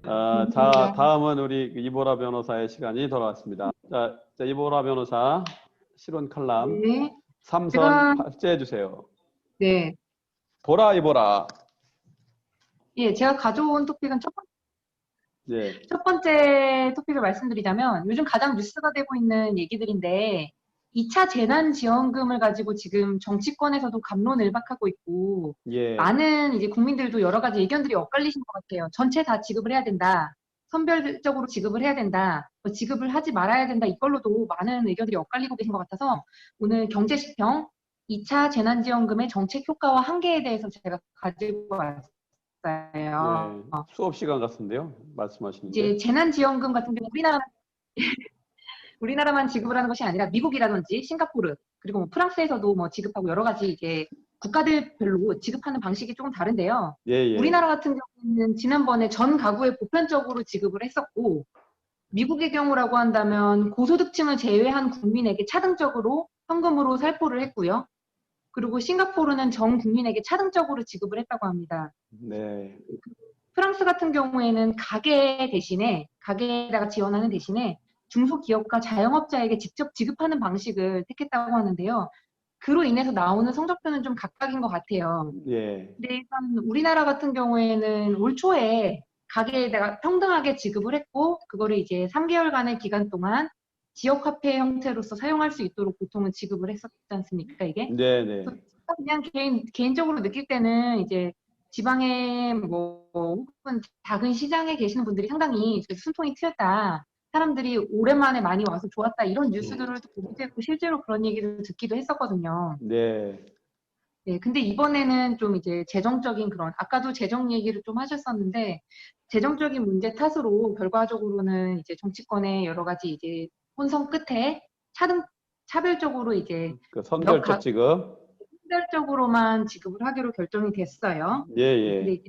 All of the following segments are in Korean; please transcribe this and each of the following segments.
자, 다음은 우리 이보라 변호사의 시간이 돌아왔습니다. 자, 이보라 변호사 실온 칼럼 네. 3선 발제해 주세요. 네. 보라 이보라. 예, 제가 가져온 토픽은 첫 번째 토픽을 말씀드리자면 요즘 가장 뉴스가 되고 있는 얘기들인데 2차 재난지원금을 가지고 지금 정치권에서도 갑론을박하고 있고 많은 이제 국민들도 여러 가지 의견들이 엇갈리신 것 같아요. 전체 다 지급을 해야 된다. 선별적으로 지급을 해야 된다. 지급을 하지 말아야 된다. 이걸로도 많은 의견들이 엇갈리고 계신 것 같아서 오늘 경제시평 2차 재난지원금의 정책 효과와 한계에 대해서 제가 가지고 왔어요. 수업 시간 같은데요, 말씀하시는 게. 이제 재난지원금 같은 경우 우리나라만 지급을 하는 것이 아니라 미국이라든지 싱가포르 그리고 뭐 프랑스에서도 뭐 지급하고 여러 가지 이제 국가들별로 지급하는 방식이 조금 다른데요. 우리나라 같은 경우는 지난번에 전 가구에 보편적으로 지급을 했었고 미국의 경우라고 한다면 고소득층을 제외한 국민에게 차등적으로 현금으로 살포를 했고요. 그리고 싱가포르는 전 국민에게 차등적으로 지급을 했다고 합니다. 프랑스 같은 경우에는 가게에다가 지원하는 대신에 중소기업과 자영업자에게 직접 지급하는 방식을 택했다고 하는데요. 그로 인해서 나오는 성적표는 좀 각각인 것 같아요. 근데 일단 우리나라 같은 경우에는 올 초에 가게에다가 평등하게 지급을 했고 그거를 이제 3개월간의 기간 동안 지역화폐 형태로서 사용할 수 있도록 보통은 지급을 했었지 않습니까, 이게? 그냥 개인적으로 느낄 때는 이제 지방에 뭐 혹은 작은 시장에 계시는 분들이 상당히 숨통이 트였다. 사람들이 오랜만에 많이 와서 좋았다. 이런 뉴스들을 보기도 했고 실제로 그런 얘기를 듣기도 했었거든요. 네, 근데 이번에는 좀 이제 재정적인 그런 아까도 재정 얘기를 좀 하셨었는데 재정적인 문제 탓으로 결과적으로는 이제 정치권의 여러 가지 이제 혼선 끝에 차별적으로 이제 선별적 지급 선별적으로만 지급을 하기로 결정이 됐어요. 근데 이제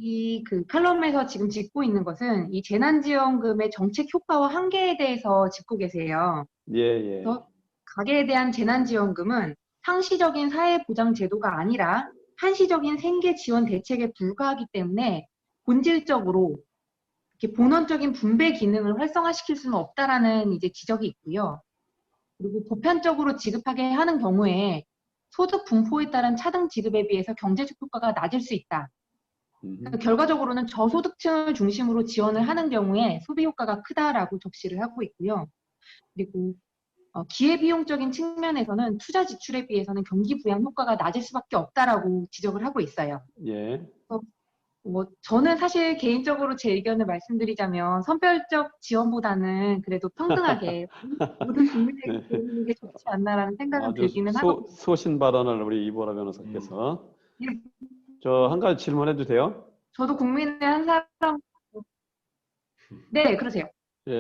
이 칼럼에서 지금 짚고 있는 것은 이 재난지원금의 정책 효과와 한계에 대해서 짚고 계세요. 그래서 가계에 대한 재난지원금은 상시적인 사회보장 제도가 아니라 한시적인 생계 지원 대책에 불과하기 때문에 본질적으로 이렇게 본원적인 분배 기능을 활성화시킬 수는 없다라는 이제 지적이 있고요. 그리고 보편적으로 지급하게 하는 경우에 소득 분포에 따른 차등 지급에 비해서 경제적 효과가 낮을 수 있다. 결과적으로는 저소득층을 중심으로 지원을 하는 경우에 소비 효과가 크다라고 적시를 하고 있고요. 그리고 기회비용적인 측면에서는 투자 지출에 비해서는 경기 부양 효과가 낮을 수밖에 없다라고 지적을 하고 있어요. 그래서 저는 사실 개인적으로 제 의견을 말씀드리자면 선별적 지원보다는 그래도 평등하게 모든 국민에게 도움이 게 좋지 않나라는 생각은 들기는 하거든요. 소신 발언을 우리 이보라 변호사께서. 저 한 가지 질문해도 돼요? 저도 국민의 한 사람. 네, 그러세요.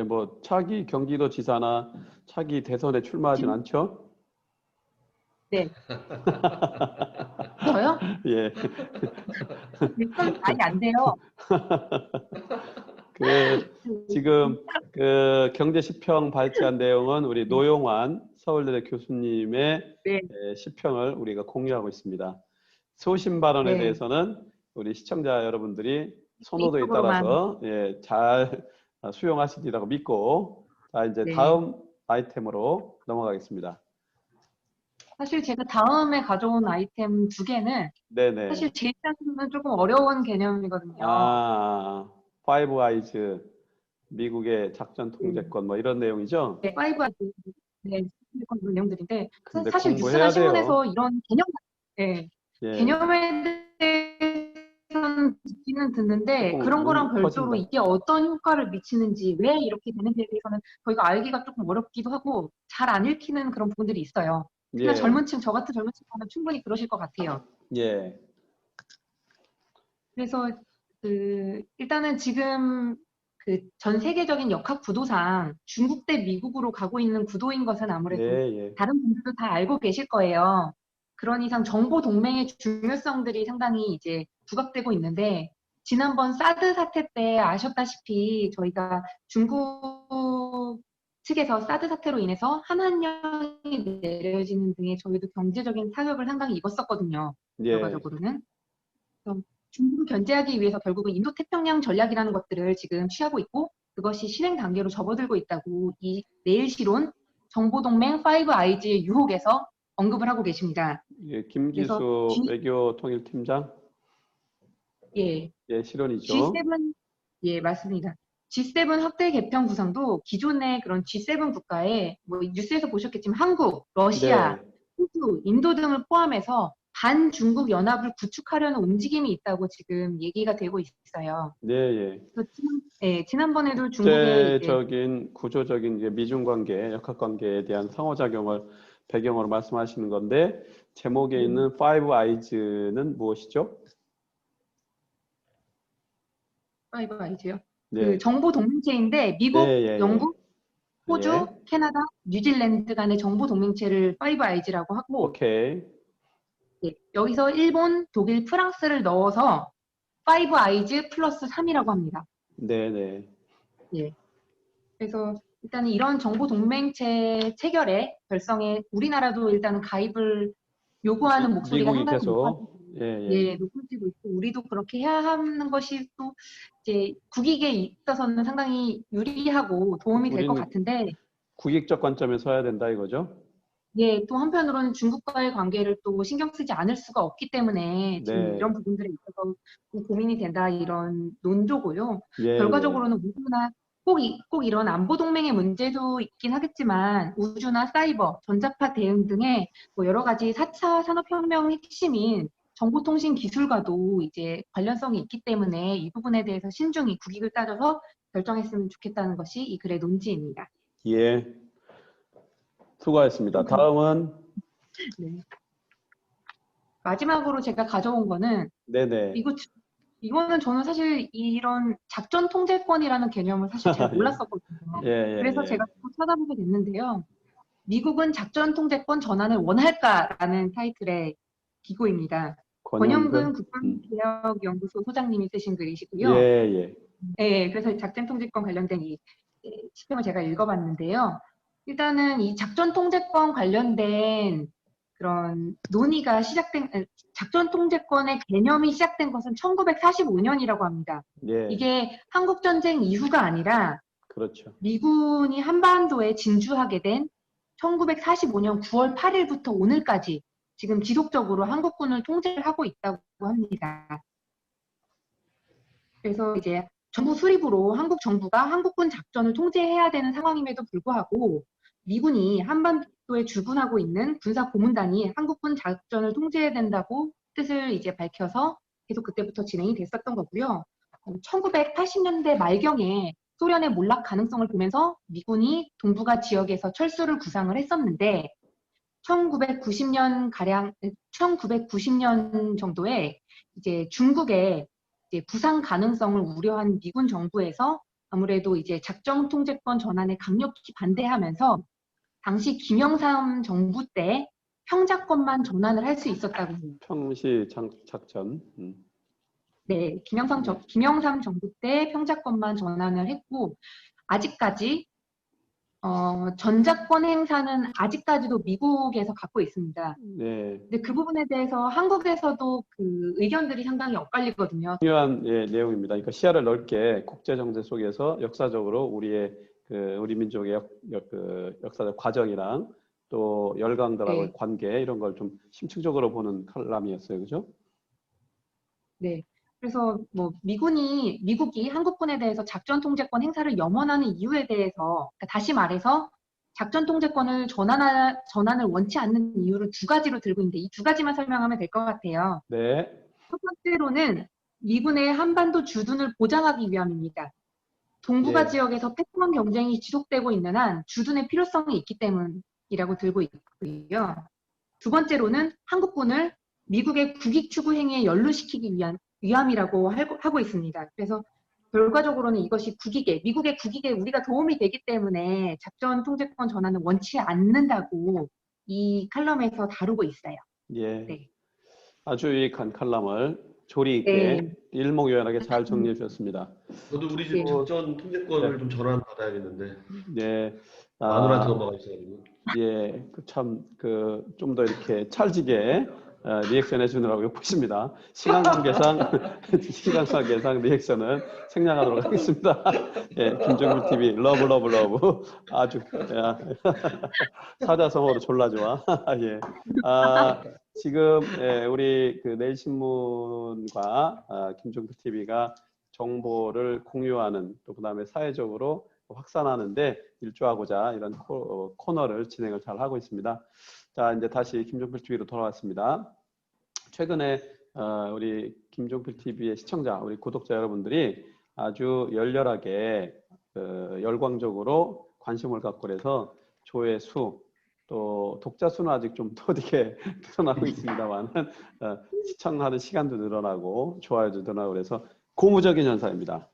뭐 차기 경기도지사나 차기 대선에 출마하진 않죠? 네. 저요? 아니 안 돼요. 지금 경제시평 발제한 내용은 우리 노용환 서울대 교수님의 시평을 우리가 공유하고 있습니다. 소신 발언에 대해서는 우리 시청자 여러분들이 선호도에 따라서 잘 수용하시리라고 믿고, 자 이제 다음 아이템으로 넘어가겠습니다. 사실 제가 다음에 가져온 아이템 2개는 사실 제 입장에서는 조금 어려운 개념이거든요. 파이브 아이즈, 미국의 작전 통제권 뭐 이런 내용이죠? 네, 파이브 아이즈 그런 내용들인데 사실 뉴스나 신문에서 이런 개념에 대해서는 듣는데 그런 거랑 별도로 이게 어떤 효과를 미치는지 왜 이렇게 되는지에 대해서는 저희가 알기가 조금 어렵기도 하고 잘 안 읽히는 그런 부분들이 있어요. 특히나 저 같은 젊은 층은 충분히 그러실 것 같아요. 그래서 일단은 지금 전 세계적인 역학 구도상 중국 대 미국으로 가고 있는 구도인 것은 아무래도 다른 분들도 다 알고 계실 거예요. 그런 이상 정보 동맹의 중요성들이 상당히 이제 부각되고 있는데 지난번 사드 사태 때 아셨다시피 저희가 중국 측에서 사드 사태로 인해서 한한령이 내려지는 등의 저희도 경제적인 타격을 상당히 입었었거든요. 결과적으로는. 중국을 견제하기 위해서 결국은 인도 태평양 전략이라는 것들을 지금 취하고 있고 그것이 실행 단계로 접어들고 있다고 이 내일실온 정보동맹 5IG의 유혹에서 언급을 하고 계십니다. 예, 그래서 김기수 외교통일팀장. 예, 예, 실언이죠. G7 예, 맞습니다. G7 확대 개편 구상도 기존의 그런 G7 국가에 뭐 뉴스에서 보셨겠지만 한국, 러시아, 네. 호주, 인도 등을 포함해서 반중국 연합을 구축하려는 움직임이 있다고 지금 얘기가 되고 있어요. 네, 예. 지난번에도 중국의 이제 국제적인 구조적인 이제 미중 관계, 역학 관계에 대한 상호작용을 배경으로 말씀하시는 건데 제목에 있는 Five Eyes는 무엇이죠? 파이브 아이즈요. 네. 그 정보 동맹체인데 미국, 예. 영국, 호주, 예. 캐나다, 뉴질랜드 간의 정보 동맹체를 파이브 아이즈라고 하고 오케이. 예, 여기서 일본, 독일, 프랑스를 넣어서 파이브 아이즈 플러스 3이라고 합니다. 네네. 예. 그래서 일단은 이런 정보 동맹체 체결에 결성에 우리나라도 일단은 가입을 요구하는 목소리가 미국이 상당히 계속 높아지고 있고 우리도 그렇게 해야 하는 것이 또 이제 국익에 있어서는 상당히 유리하고 도움이 될 것 우리는 같은데 국익적 관점에 서야 된다 이거죠? 예, 또 한편으로는 중국과의 관계를 또 신경 쓰지 않을 수가 없기 때문에 지금 네. 이런 부분들에 있어서 고민이 된다 이런 논조고요. 예, 결과적으로는 우주나 꼭 이런 안보 동맹의 문제도 있긴 하겠지만 우주나 사이버, 전자파 대응 등의 뭐 여러 가지 4차 산업혁명 핵심인 정보통신 기술과도 이제 관련성이 있기 때문에 이 부분에 대해서 신중히 국익을 따져서 결정했으면 좋겠다는 것이 이 글의 논지입니다. 예. 수고하셨습니다. 다음은 네. 마지막으로 제가 가져온 거는 네네. 이거는 저는 사실 이런 작전 통제권이라는 개념을 사실 잘 몰랐었거든요. 그래서 제가 또 찾아보게 됐는데요. 미국은 작전 통제권 전환을 원할까라는 타이틀의 기고입니다. 권영근 국방개혁연구소 소장님이 쓰신 글이시고요. 예. 네, 그래서 작전 통제권 관련된 이 시평을 제가 읽어봤는데요. 일단은 이 작전 통제권 관련된 그런 논의가 작전 통제권의 개념이 시작된 것은 1945년이라고 합니다. 예. 이게 한국 전쟁 이후가 아니라 그렇죠. 미군이 한반도에 진주하게 된 1945년 9월 8일부터 오늘까지 지금 지속적으로 한국군을 통제를 하고 있다고 합니다. 그래서 이제 정부 수립으로 한국 정부가 한국군 작전을 통제해야 되는 상황임에도 불구하고 미군이 한반도에 주둔하고 있는 군사 고문단이 한국군 작전을 통제해야 된다고 뜻을 이제 밝혀서 계속 그때부터 진행이 됐었던 거고요. 1980년대 말경에 소련의 몰락 가능성을 보면서 미군이 동북아 지역에서 철수를 구상을 했었는데 1990년 정도에 이제 중국의 이제 부상 가능성을 우려한 미군 정부에서 아무래도 이제 작전 통제권 전환에 강력히 반대하면서 당시 김영삼 정부 때 평작권만 전환을 할 수 있었다고 해요. 평시 작전. 네, 김영삼 정부 때 평작권만 전환을 했고 아직까지 전작권 행사는 아직까지도 미국에서 갖고 있습니다. 네. 근데 그 부분에 대해서 한국에서도 그 의견들이 상당히 엇갈리거든요. 중요한 내용입니다. 그러니까 시야를 넓게 국제 정세 속에서 역사적으로 우리 민족의 역사적 과정이랑 또 열강들하고의 관계 이런 걸 좀 심층적으로 보는 칼럼이었어요, 그죠? 네. 그래서 뭐 미국이 한국군에 대해서 작전 통제권 행사를 염원하는 이유에 대해서 그러니까 다시 말해서 작전 통제권을 전환을 원치 않는 이유를 두 가지로 들고 있는데 이 두 가지만 설명하면 될 것 같아요. 네. 첫 번째로는 미군의 한반도 주둔을 보장하기 위함입니다. 동북아 지역에서 패권 경쟁이 지속되고 있는 한 주둔의 필요성이 있기 때문이라고 들고 있고요. 두 번째로는 한국군을 미국의 국익 추구 행위에 연루시키기 위한 위함이라고 하고 있습니다. 그래서 결과적으로는 이것이 미국의 국익에 우리가 도움이 되기 때문에 작전 통제권 전환을 원치 않는다고 이 칼럼에서 다루고 있어요. 예. 네. 아주 유익한 칼럼을 조리 있게 일목요연하게 잘 정리해 주셨습니다. 저도 우리 집 작전 통제권을 좀 전환 받아야겠는데. 네. 마누라한테 넘어가 있어가지고. 예, 좀 더 이렇게 찰지게 리액션 해주느라고 욕보십니다. 시간 관계상 리액션은 생략하도록 하겠습니다. 예, 김종필 TV 러브 아주 사자성어로 졸라 좋아. 예. 지금 우리 그 내일신문과 김종필 TV가 정보를 공유하는 또 그다음에 사회적으로 확산하는데 일조하고자 이런 코너를 진행을 잘 하고 있습니다. 자, 이제 다시 김종필 TV로 돌아왔습니다. 최근에 우리 김종필 TV의 시청자, 우리 구독자 여러분들이 아주 열렬하게 열광적으로 관심을 갖고 그래서 조회수 또 독자 수는 아직 좀 더디게 늘어나고 있습니다만 시청하는 시간도 늘어나고 좋아요도 늘어나고 그래서 고무적인 현상입니다.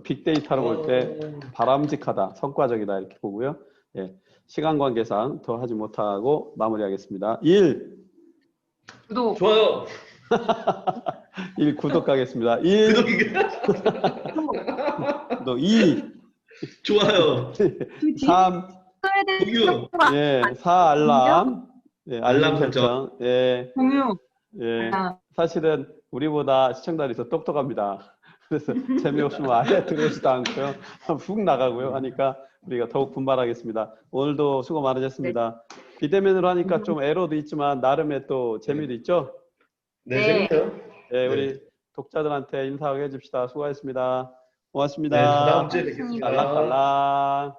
빅데이터로 볼 때 바람직하다, 성과적이다 이렇게 보고요. 예, 시간 관계상 더 하지 못하고 마무리하겠습니다. 1. 구독. 좋아요. 1. 구독하겠습니다. 1. 구독. 2. 좋아요. 3. 공유. 예, 4. 알람. 예, 알람 설정. 예. 공유. 예. 사실은 우리보다 시청자들이 더 똑똑합니다. 그래서 재미없으면 아예 들어오지도 않고요. 훅 나가고요. 하니까 우리가 더욱 분발하겠습니다. 오늘도 수고 많으셨습니다. 비대면으로 하니까 좀 에러도 있지만 나름의 또 재미도 있죠? 네, 재밌네요. 네, 우리 독자들한테 인사하게 해줍시다. 수고하셨습니다. 고맙습니다. 네, 다음 주에 뵙겠습니다. 달랑달랑.